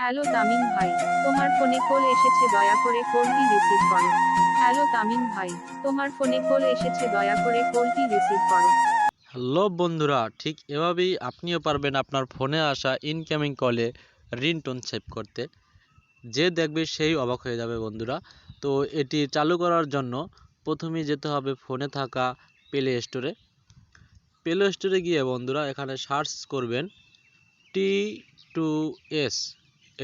Hello Tamim ভাই, তোমার ফোনে কল এসেছে, দয়া করে কলটি রিসিভ করো। হ্যালো তামিম ভাই, তোমার ফোনে কল এসেছে, দয়া করে কলটি রিসিভ করো। হ্যালো বন্ধুরা, ঠিক এভাবেই আপনিও পারবেন আপনার ফোনে আসা ইনকামিং কলে রিংটোন সেভ করতে। যে দেখবে সেই অবাক হয়ে যাবে বন্ধুরা। তো এটি চালু করার জন্য প্রথমেই যেতে হবে ফোনে থাকা প্লে স্টোরে গিয়ে বন্ধুরা এখানে সার্চ করবেন T2S,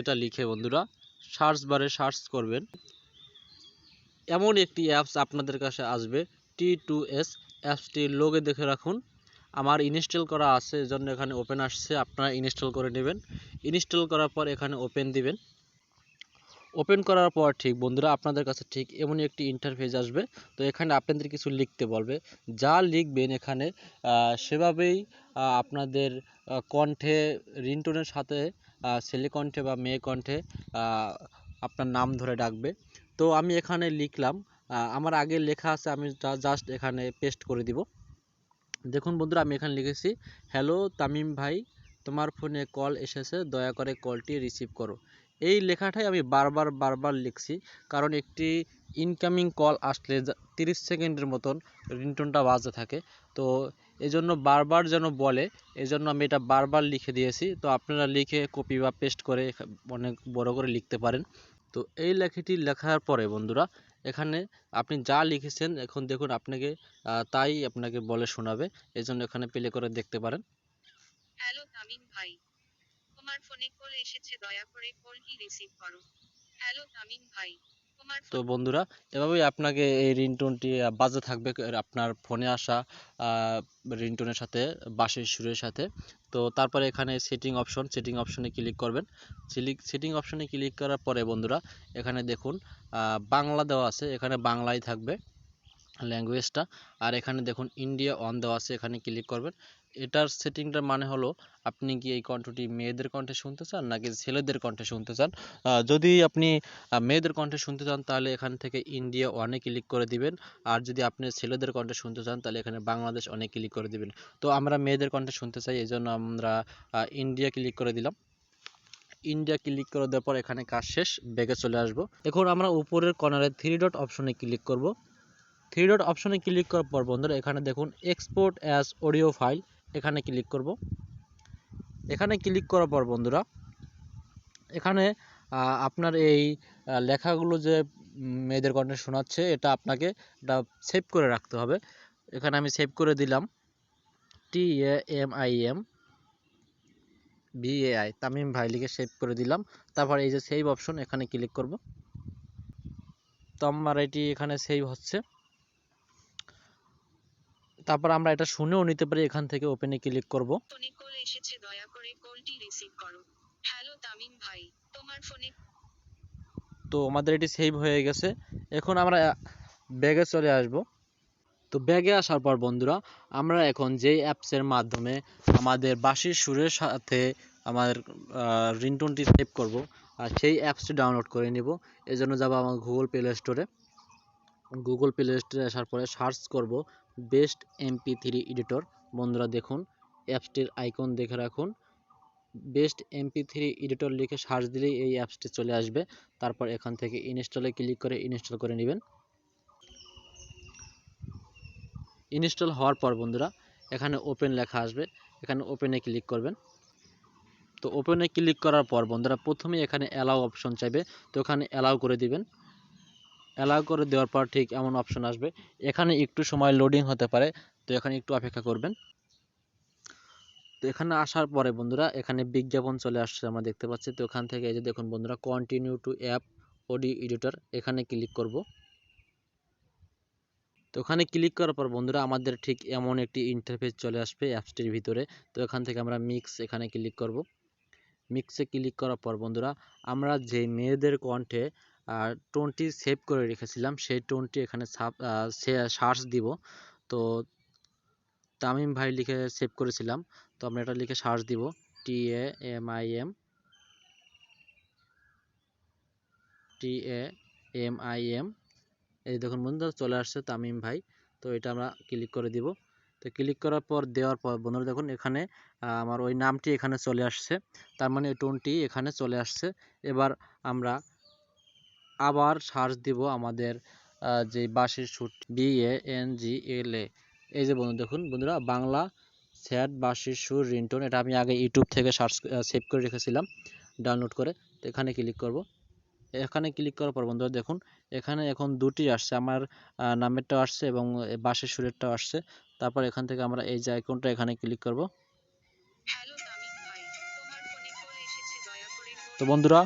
এটা লিখে বন্ধুরা সার্চ বারে সার্চ করবেন। এমন একটি অ্যাপস আপনাদের কাছে আসবে, T2S অ্যাপসটির লোগো দেখে রাখুন। আমার ইনস্টল করা আছে, এজন্য এখানে ওপেন আসছে, আপনারা ইনস্টল করে নেবেন। ইনস্টল করার পর এখানে ওপেন দিবেন। ওপেন করার পর ঠিক বন্ধুরা আপনাদের কাছে ঠিক এমনই একটি ইন্টারফেস আসবে। তো এখানে আপনাদের কিছু লিখতে বলবে, যা লিখবেন এখানে সেভাবেই আপনাদের কণ্ঠে রিংটোনের সাথে ছেলে কণ্ঠে বা মেয়ে কণ্ঠে আপনার নাম ধরে ডাকবে। তো আমি এখানে লিখলাম, আমার আগে লেখা আছে, আমি জাস্ট এখানে পেস্ট করে দিব। দেখুন বন্ধুরা, আমি এখানে লিখেছি, হ্যালো তামিম ভাই, তোমার ফোনে কল এসেছে, দয়া করে কলটি রিসিভ করো। এই লেখাটাই আমি বারবার লিখছি, কারণ একটি ইনকামিং কল আসলে 30 সেকেন্ডের মতন রিংটোনটা বাজতে থাকে। তো এজন্য বারবার যেন বলে, এজন্য আমি এটা বারবার লিখে দিয়েছি। তো আপনারা লিখে কপি বা পেস্ট করে অনেক বড় করে লিখতে পারেন। তো এই লেখাটি লেখার পরে বন্ধুরা এখানে আপনি যা লিখেছেন এখন দেখুন আপনাকে তাই আপনাকে বলে শোনাবে। এজন্য এখানে প্লে করে দেখতে পারেন। হ্যালো তামিম ভাই, তোমার ফোনে কল এসেছে, দয়া করে কলটি রিসিভ করো। হ্যালো তামিম ভাই, তোমার তো ফোন। বন্ধুরা এভাবেই আপনাকে এই রিংটোনটি বাজতে থাকবে আপনার ফোনে আসা রিংটোনের সাথে, বাঁশির সুরের সাথে। তো তারপরে এখানে সেটিং অপশনে ক্লিক করবেন। সেটিং অপশনে ক্লিক করার পরে বন্ধুরা এখানে দেখুন বাংলা দেওয়া আছে, এখানে বাংলাই থাকবে ল্যাঙ্গুয়েজটা। আর এখানে দেখুন ইন্ডিয়া অন দেওয়া আছে, এখানে ক্লিক করবেন। এটার সেটিংটার মানে হলো আপনি কি এই কণ্ঠটি মেয়েদের কণ্ঠে শুনতে চান নাকি ছেলেদের কণ্ঠে শুনতে চান। যদি আপনি মেয়েদের কণ্ঠে শুনতে চান তাহলে এখান থেকে ইন্ডিয়া অনে ক্লিক করে দিবেন। আর যদি আপনি ছেলেদের কণ্ঠে শুনতে চান তাহলে এখানে বাংলাদেশ অনে ক্লিক করে দিবেন। তো আমরা মেয়েদের কণ্ঠে শুনতে চাই, এই জন্য আমরা ইন্ডিয়া ক্লিক করে দিলাম। ইন্ডিয়া ক্লিক করে দেওয়ার পর এখানে কাজ শেষ, ব্যাগে চলে আসবো। এখন আমরা উপরের কর্নারে 3 ডট অপশনে ক্লিক করব। 3 ডট অপশনে ক্লিক করার পর বন্ধুরা এখানে দেখুন এক্সপোর্ট অ্যাজ অডিও ফাইল, এখানে ক্লিক করব। এখানে ক্লিক করার পর বন্ধুরা এখানে আপনার এই লেখাগুলো যে মেয়েদের কণ্ঠে শোনাচ্ছে এটা আপনাকে এটা সেভ করে রাখতে হবে। এখানে আমি সেভ করে দিলাম, TAMIM তামিম ভাই লিখে সেভ করে দিলাম। তারপর এই যে সেভ অপশন, এখানে ক্লিক করব। তো আমার এটি এখানে সেভ হচ্ছে। তারপর আমরা এটা শুনেও নিতে পারি, এখান থেকে ওপেনে ক্লিক করব। ফোনে কল এসেছে, দয়া করে কলটি রিসিভ করো। হ্যালো তামিম ভাই, তোমার ফোনে। তো আমাদের এটি সেভ হয়ে গেছে। এখন আমরা ব্যাগে চলে আসব। তো ব্যাগে আসার পর বন্ধুরা আমরা এখন যেই অ্যাপসের মাধ্যমে আমাদের বাঁশির সুরের সাথে আমাদের রিংটোনটি সেভ করব, আর সেই অ্যাপসটি ডাউনলোড করে নেব। এজন্য যাব আমার গুগল প্লে স্টোরে আসার পরে সার্চ করব বেস্ট MP3 এডিটর। বন্ধুরা দেখুন অ্যাপসটির আইকন দেখে রাখুন, বেস্ট MP3 এডিটর লিখে সার্চ দিলেই এই অ্যাপসটি চলে আসবে। তারপর এখান থেকে ইনস্টলে ক্লিক করে ইনস্টল করে নেবেন। ইনস্টল হওয়ার পর বন্ধুরা এখানে ওপেন লেখা আসবে, এখানে ওপেনে ক্লিক করবেন। তো ওপেনে ক্লিক করার পর বন্ধুরা প্রথমেই এখানে অ্যালাউ অপশন চাইবে, তো এখানে অ্যালাউ করে দিবেন। অ্যালাউ করে দেওয়ার পর ঠিক এমন অপশন আসবে, এখানে একটু সময় লোডিং হতে পারে, তো এখানে একটু অপেক্ষা করবেন। তো এখানে আসার পরে বন্ধুরা এখানে বিজ্ঞাপন চলে আসছে আমরা দেখতে পাচ্ছি। তো এখান থেকে এই যে দেখুন বন্ধুরা continue to app audio editor, এখানে ক্লিক করব। তো ওখানে ক্লিক করার পর বন্ধুরা আমাদের ঠিক এমন একটি ইন্টারফেস চলে আসবে অ্যাপসটির ভিতরে। তো এখান থেকে আমরা মিক্স, এখানে ক্লিক করব। মিক্সে ক্লিক করার পর বন্ধুরা আমরা যে মেয়েদের কণ্ঠে টোনটি সেভ করে রেখেছিলাম সেই টোনটি এখানে সার্চ দিব। তো তামিম ভাই লিখে সেভ করেছিলাম, তো আমরা এটা লিখে সার্চ দিব, TAMIM TAMIM। এই দেখুন বন্ধুরা চলে আসছে তামিম ভাই। তো এটা আমরা ক্লিক করে দিব। তো ক্লিক করার পর দেওয়ার পর বন্ধুরা দেখুন এখানে আমার ওই নামটি এখানে চলে আসছে, তার মানে টোনটি এখানে চলে আসছে। এবার আমরা আবার সার্চ দিব আমাদের যে বাঁশির সুর BANGLA, এই যে বন্ধু দেখুন বন্ধুরা বাংলা স্যাড বাঁশির সুর রিংটোন, এটা আমি আগে ইউটিউব থেকে সেভ করে রেখেছিলাম ডাউনলোড করে। তো এখানে ক্লিক করব। এখানে ক্লিক করার পর বন্ধুরা দেখুন এখানে এখন দুটি আসছে, আমার নামেরটাও আসছে এবং বাঁশির সুরেরটাও আসছে। তারপর এখান থেকে আমরা এই যে আইকনটা এখানে ক্লিক করব। তো বন্ধুরা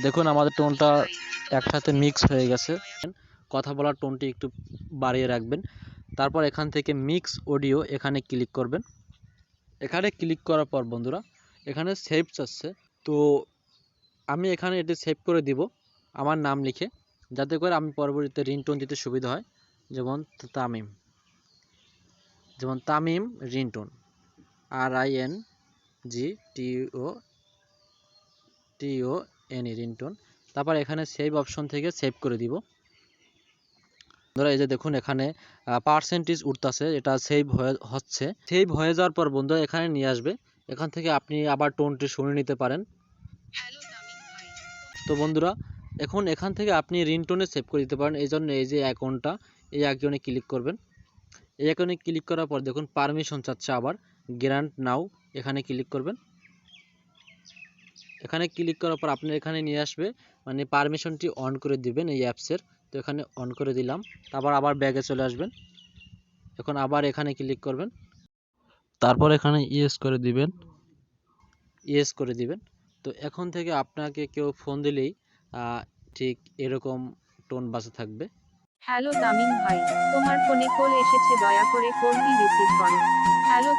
দেখুন আমাদের টোনটা একসাথে মিক্স হয়ে গেছে। কথা বলার টোনটি একটু বাড়িয়ে রাখবেন। তারপর এখান থেকে মিক্স অডিও এখানে ক্লিক করবেন। এখানে ক্লিক করার পর বন্ধুরা এখানে সেভ চাচ্ছে, তো আমি এখানে এটি সেভ করে দিব আমার নাম লিখে, যাতে করে আমি পরবর্তীতে রিংটোন দিতে সুবিধা হয়। যেমন তামিম, যেমন তামিম রিংটোন, RINGTON রিংটোন। তারপর এখানে সেভ অপশন থেকে সেভ করে দিব। বন্ধুরা এই যে দেখুন এখানে পার্সেন্টেজ উঠতেছে, এটা সেভ হচ্ছে। সেভ হয়ে যাওয়ার পর বন্ধুরা এখানে নিয়ে আসবে, এখান থেকে আপনি আবার টোনটি শুনে নিতে পারেন। তো বন্ধুরা এখন এখান থেকে আপনি রিংটোনে সেভ করে দিতে পারেন। এই জন্য এই যে আইকনটা, এই আইকনে ক্লিক করবেন। এই আইকনে ক্লিক করার পর দেখুন পারমিশন চাচ্ছে আবার, গ্র্যান্ট নাও এখানে ক্লিক করবেন। এখানে ক্লিক করার পর আপনার এখানে নিয়ে আসবে, মানে পারমিশনটি অন করে দিবেন এই অ্যাপসের। তো এখানে অন করে দিলাম, তারপর আবার ব্যাগে চলে আসবেন। এখন আবার এখানে ক্লিক করবেন, তারপর এখানে ইয়েস করে দিবেন, ইয়েস করে দিবেন। তো এখন থেকে আপনাকে কেউ ফোন দিলেই ঠিক এরকম টোন বাজে থাকবে। হ্যালো তামিম ভাই, তোমার ফোনে কল এসেছে, দয়া করে কলটি রিসিভ করো। হ্যালো।